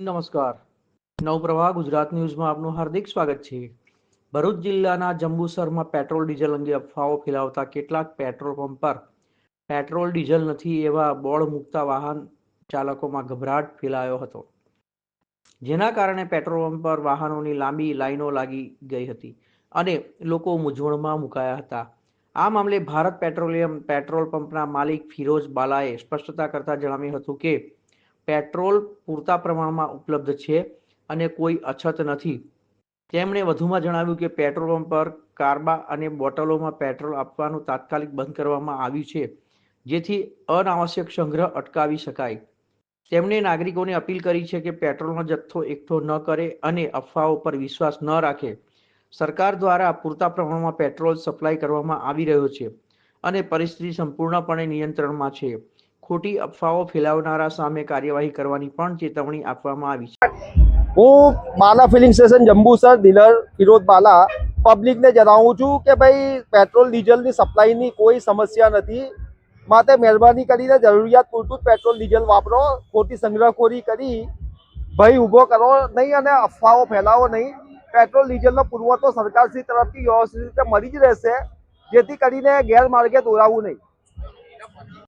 નમસ્કાર. નવપ્રવાહ ગુજરાત ન્યૂઝમાં આપનું હાર્દિક સ્વાગત છે. ભરૂચ જિલ્લાના જંબુસરમાં પેટ્રોલ ડીઝલ અંગે અફવાઓ ફેલાવતા કેટલાક પેટ્રોલ પંપ પર પેટ્રોલ ડીઝલ નથી એવા બોર્ડ મૂકતા વાહન ચાલકોમાં ગભરાટ ફેલાયો હતો, જેના કારણે પેટ્રોલ પંપ પર વાહનોની લાંબી લાઈનો લાગી ગઈ હતી અને લોકો મૂંઝવણમાં મુકાયા હતા. આ મામલે ભારત પેટ્રોલિયમ પેટ્રોલ પંપના માલિક ફિરોઝ બાલાએ સ્પષ્ટતા કરતા જણાવ્યું હતું કે પેટ્રોલ પૂરતા પ્રમાણમાં ઉપલબ્ધ છે અને કોઈ અછત નથી. તેમણે વધુમાં જણાવ્યું કે પેટ્રોલ પંપ પર કારબા અને બોટલોમાં પેટ્રોલ આપવાનું તાત્કાલિક બંધ કરવામાં આવ્યું છે, જેથી અનાવશ્યક સંગ્રહ અટકાવી શકાય. તેમણે નાગરિકોને અપીલ કરી છે કે પેટ્રોલનો જથ્થો એકઠો ન કરે અને અફવાઓ પર વિશ્વાસ ન રાખે. સરકાર દ્વારા પૂરતા પ્રમાણમાં પેટ્રોલ સપ્લાય કરવામાં આવી રહ્યો છે અને પરિસ્થિતિ સંપૂર્ણપણે નિયંત્રણમાં છે. ખોટી અફવાઓ ફેલાવનારા સામે કાર્યવાહી કરવાની પણ ચેતવણી આપવામાં આવી છે. હું Bala filling station Jambusar dealer Firoz Bala પબ્લિકને જણાવું છું કે ભાઈ પેટ્રોલ ડીઝલની સપ્લાયની કોઈ સમસ્યા નથી. માટે મહેરબાની કરીને જરૂરિયાત પૂરતું જ પેટ્રોલ ડીઝલ વાપરો. ખોટી સંગ્રહખોરી કરી ભય ઊભો કરો નહીં અને અફવાઓ ફેલાવો નહીં. પેટ્રોલ ડીઝલનો પુરવઠો સરકારશ્રી તરફથી વ્યવસ્થિત રીતે મળી જ રહેશે, જેથી કરીને ગેરમાર્ગે દોરાવવું નહીં.